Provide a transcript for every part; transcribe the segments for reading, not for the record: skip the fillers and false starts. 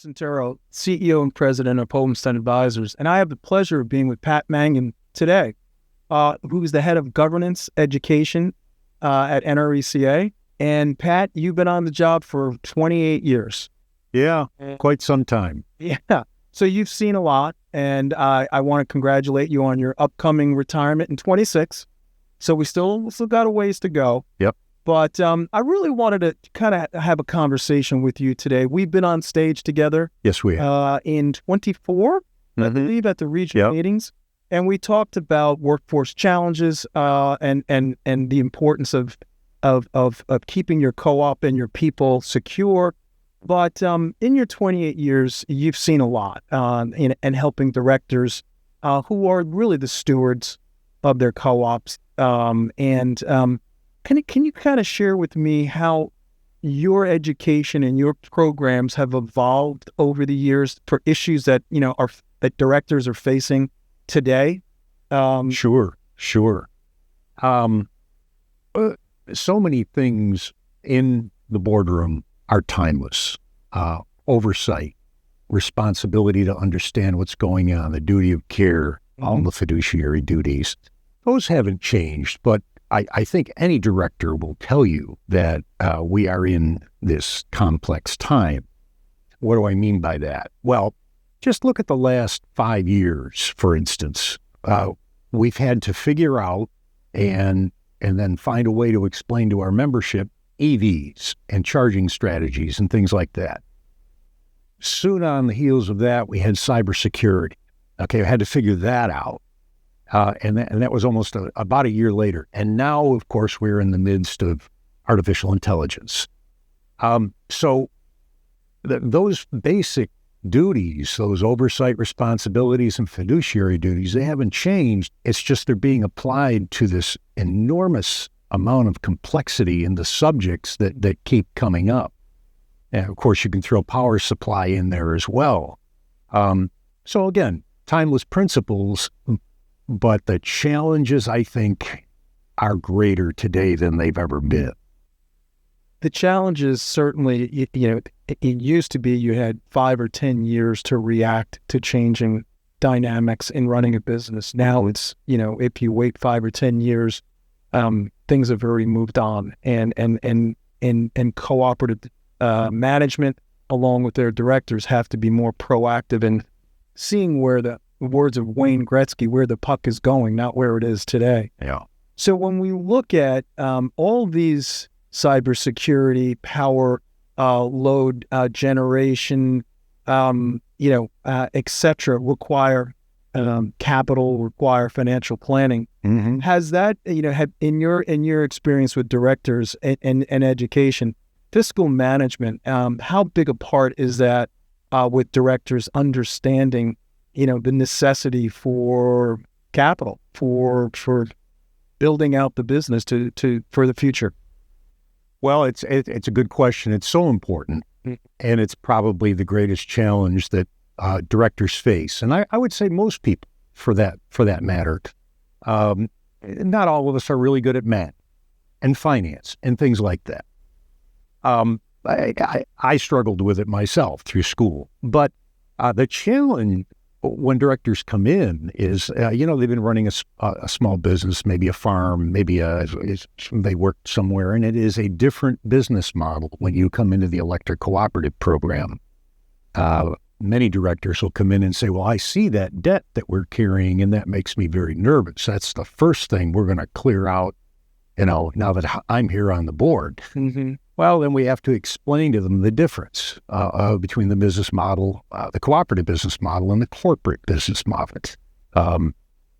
Centero, CEO and President of Homestead Advisors, and I have the pleasure of being with Pat Mangan today, who is the head of governance education at NRECA. And Pat, you've been on the job for 28 years. Yeah, quite some time. Yeah. So you've seen a lot, and I want to congratulate you on your upcoming retirement in 26. So we still got a ways to go. Yep. But I really wanted to kind of have a conversation with you today. We've been on stage together. Yes, we have. In 24, I believe, at the regional meetings. And we talked about workforce challenges and the importance of keeping your co-op and your people secure. But in your 28 years, you've seen a lot in helping directors who are really the stewards of their co-ops. Can you kind of share with me how your education and your programs have evolved over the years for issues that that directors are facing today? Sure. So many things in the boardroom are timeless. Oversight, responsibility to understand what's going on, the duty of care, all the fiduciary duties. Those haven't changed, but I think any director will tell you that we are in this complex time. What do I mean by that? Well, just look at the last 5 years, for instance. We've had to figure out and then find a way to explain to our membership EVs and charging strategies and things like that. Soon on the heels of that, we had cybersecurity. Okay, I had to figure that out. And that was almost about a year later. And now, of course, we're in the midst of artificial intelligence. Those basic duties, those oversight responsibilities and fiduciary duties, they haven't changed. It's just they're being applied to this enormous amount of complexity in the subjects that keep coming up. And of course, you can throw power supply in there as well. So again, timeless principles, but the challenges, I think, are greater today than they've ever been. The challenges, certainly, it used to be you had 5 or 10 years to react to changing dynamics in running a business. Now it's, if you wait 5 or 10 years, things have already moved on. And cooperative management, along with their directors, have to be more proactive in seeing where the words of Wayne Gretzky, where the puck is going, not where it is today. Yeah. So when we look at all these cybersecurity, power, load generation, et cetera, require capital, require financial planning. Has that, in your experience with directors and education, fiscal management, how big a part is that with directors understanding the necessity for capital, for building out the business for the future? Well, it's a good question. It's so important, and it's probably the greatest challenge that directors face. And I would say most people, for that matter, not all of us are really good at math and finance and things like that. I struggled with it myself through school, but the challenge when directors come in is, they've been running a small business, maybe a farm, maybe they work somewhere, and it is a different business model when you come into the electric cooperative program. Many directors will come in and say, well, I see that debt that we're carrying, and that makes me very nervous. That's the first thing we're going to clear out, now that I'm here on the board. Well, then we have to explain to them the difference between the business model, the cooperative business model, and the corporate business model.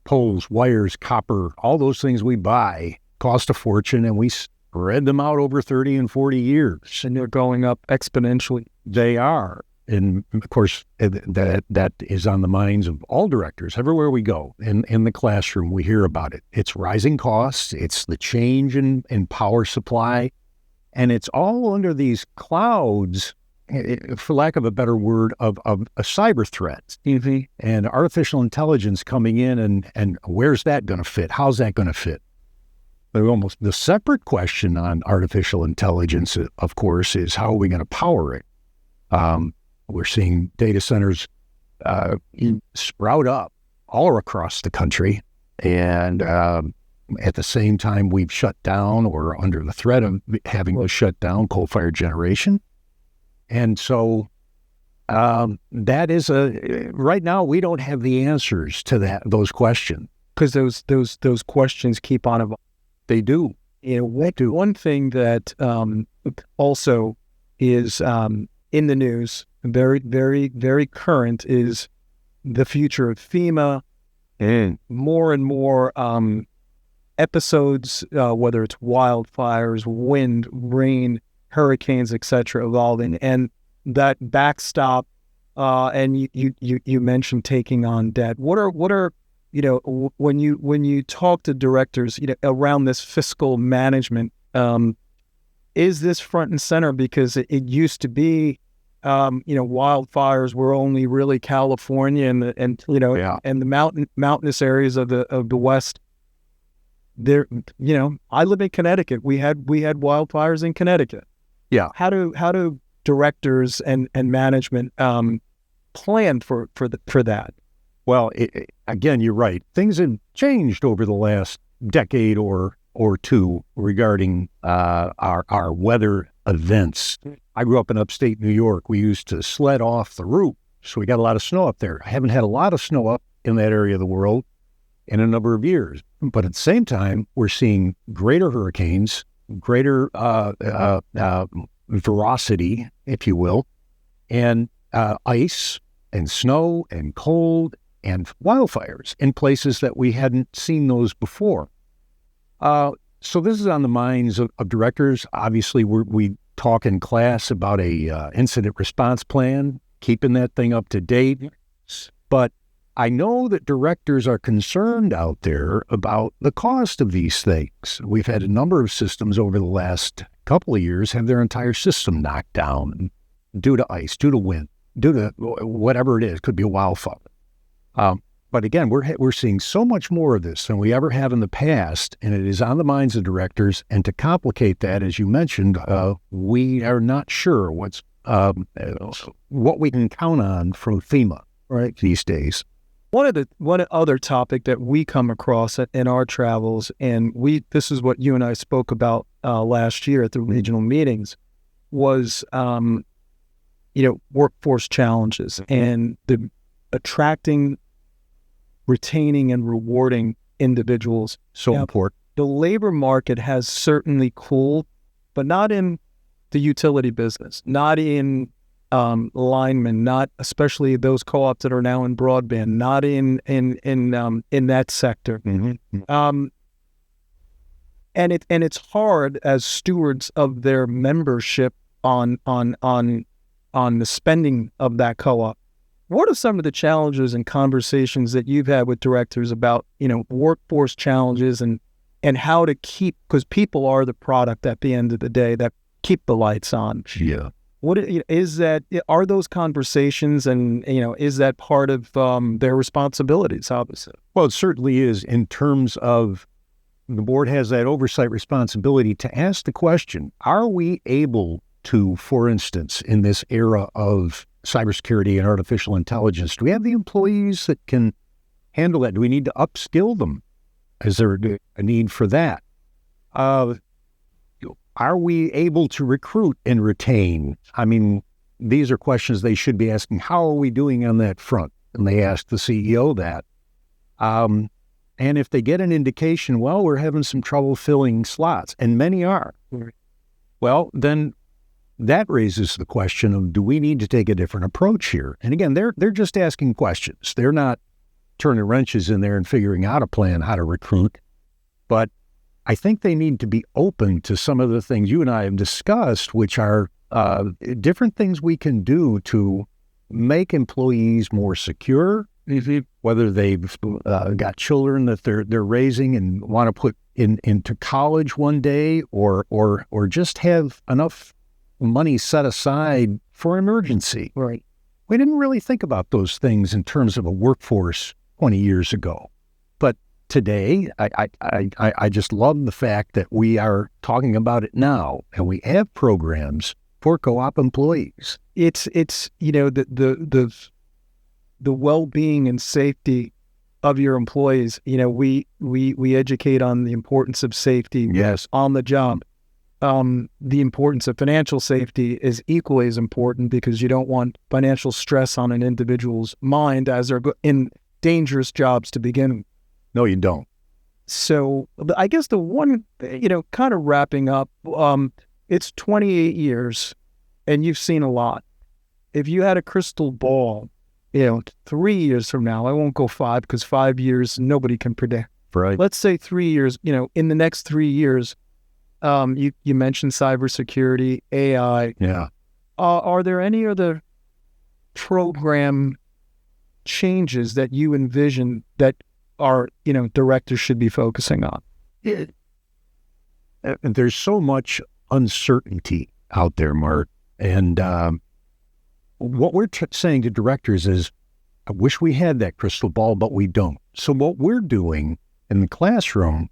Poles, wires, copper, all those things we buy cost a fortune, and we spread them out over 30 and 40 years. And they're going up exponentially. They are. And of course, that is on the minds of all directors. Everywhere we go, in the classroom, we hear about it. It's rising costs. It's the change in power supply. And it's all under these clouds, for lack of a better word, of a cyber threat. And artificial intelligence coming in, and where's that going to fit? How's that going to fit? But almost the separate question on artificial intelligence, of course, is how are we going to power it? We're seeing data centers sprout up all across the country. And at the same time, we've shut down or are under the threat of having to shut down coal-fired generation. And so that is right now, we don't have the answers to those questions. Because those questions keep on evolving. They do. One thing that also is in the news, very, very, very current, is the future of FEMA. More and more episodes, whether it's wildfires, wind, rain, hurricanes, etc., evolving, and that backstop. And you mentioned taking on debt. What are when you talk to directors, around this fiscal management, is this front and center? Because it used to be, wildfires were only really California and the mountainous areas of the West. There, I live in Connecticut. We had wildfires in Connecticut. Yeah. How do directors and management plan for that? Well, again, you're right. Things have changed over the last decade or two regarding our weather events. I grew up in upstate New York. We used to sled off the roof, so we got a lot of snow up there. I haven't had a lot of snow up in that area of the world in a number of years. But at the same time, we're seeing greater hurricanes, greater ferocity, if you will, and ice and snow and cold and wildfires in places that we hadn't seen those before. So this is on the minds of directors. Obviously, we talk in class about a incident response plan, keeping that thing up to date. But I know that directors are concerned out there about the cost of these things. We've had a number of systems over the last couple of years have their entire system knocked down due to ice, due to wind, due to whatever it is. Could be a wildfire. But again, we're seeing so much more of this than we ever have in the past, and it is on the minds of directors. And to complicate that, as you mentioned, we are not sure what we can count on from FEMA right these days. One other topic that we come across in our travels, and this is what you and I spoke about last year at the regional meetings, was workforce challenges and the attracting, retaining, and rewarding individuals. So important. The labor market has certainly cooled, but not in the utility business, not in linemen, not especially those co-ops that are now in broadband, not in that sector. Mm-hmm. And it's hard as stewards of their membership on the spending of that co-op. What are some of the challenges and conversations that you've had with directors about, workforce challenges and how to keep, because people are the product at the end of the day that keep the lights on. Yeah. What is that? Are those conversations, and is that part of their responsibilities? Obviously. Well, it certainly is. In terms of the board has that oversight responsibility to ask the question: are we able to, for instance, in this era of cybersecurity and artificial intelligence, do we have the employees that can handle that? Do we need to upskill them? Is there a need for that? Are we able to recruit and retain? I mean, these are questions they should be asking. How are we doing on that front? And they ask the CEO that. And if they get an indication, well, we're having some trouble filling slots, and many are, well, then that raises the question of, do we need to take a different approach here? And again, they're just asking questions. They're not turning wrenches in there and figuring out a plan how to recruit. But I think they need to be open to some of the things you and I have discussed, which are different things we can do to make employees more secure, whether they've got children that they're raising and want to put into college one day, or just have enough money set aside for emergency. Right. We didn't really think about those things in terms of a workforce 20 years ago. But today, I just love the fact that we are talking about it now, and we have programs for co-op employees. It's the well-being and safety of your employees. We educate on the importance of safety Yes. on the job. The importance of financial safety is equally as important, because you don't want financial stress on an individual's mind as they're in dangerous jobs to begin with. No, you don't. So I guess the one, kind of wrapping up, it's 28 years and you've seen a lot. If you had a crystal ball, 3 years from now, I won't go 5, because 5 years, nobody can predict. Right. Let's say 3 years, in the next 3 years, you mentioned cybersecurity, AI. Yeah. Are there any other program changes that you envision that our, directors should be focusing on? And there's so much uncertainty out there, Mark. And what we're saying to directors is, I wish we had that crystal ball, but we don't. So what we're doing in the classroom,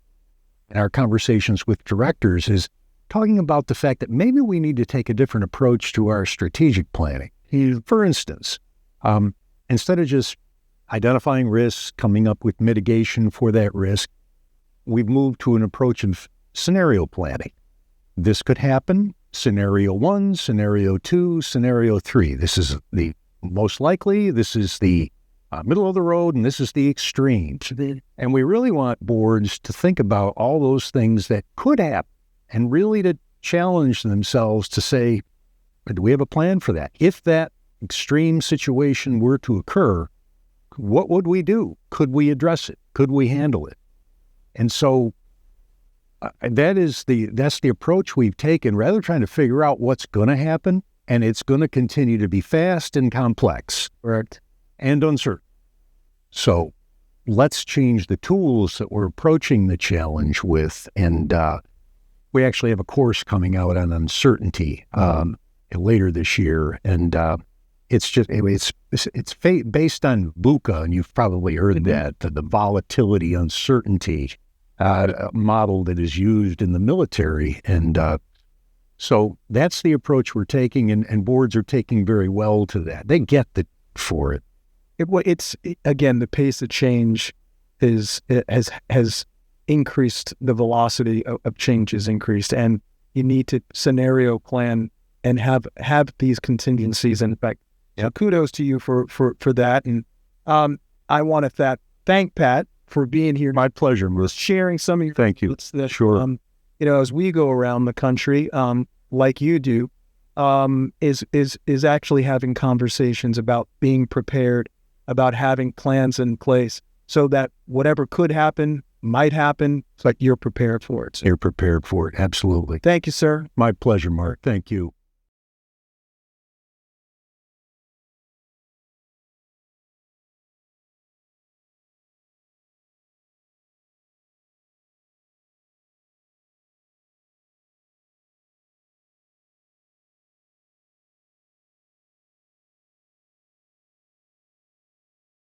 in our conversations with directors, is talking about the fact that maybe we need to take a different approach to our strategic planning. For instance, instead of just identifying risks, coming up with mitigation for that risk, we've moved to an approach of scenario planning. This could happen. Scenario 1, Scenario 2, Scenario 3. This is the most likely, this is the middle of the road, and this is the extremes. And we really want boards to think about all those things that could happen, and really to challenge themselves to say, do we have a plan for that? If that extreme situation were to occur, what would we do? Could we address it? Could we handle it? And so that's the approach we've taken, rather than trying to figure out what's going to happen, and it's going to continue to be fast and complex. Correct. And uncertain. So let's change the tools that we're approaching the challenge with. And we actually have a course coming out on uncertainty later this year. And it's based on VUCA, and you've probably heard that, the volatility, uncertainty model that is used in the military. And so that's the approach we're taking, and boards are taking very well to that. They get for it. Again, the pace of change has increased. The velocity of change has increased, and you need to scenario plan and have these contingencies in effect. So kudos to you for that. And I want to thank Pat for being here. My pleasure, Bruce. Sharing some of your Thank you. Sure. As we go around the country, like you do, is actually having conversations about being prepared, about having plans in place, so that whatever could happen, might happen, it's like you're prepared for it. You're prepared for it. Absolutely. Thank you, sir. My pleasure, Mark. Thank you.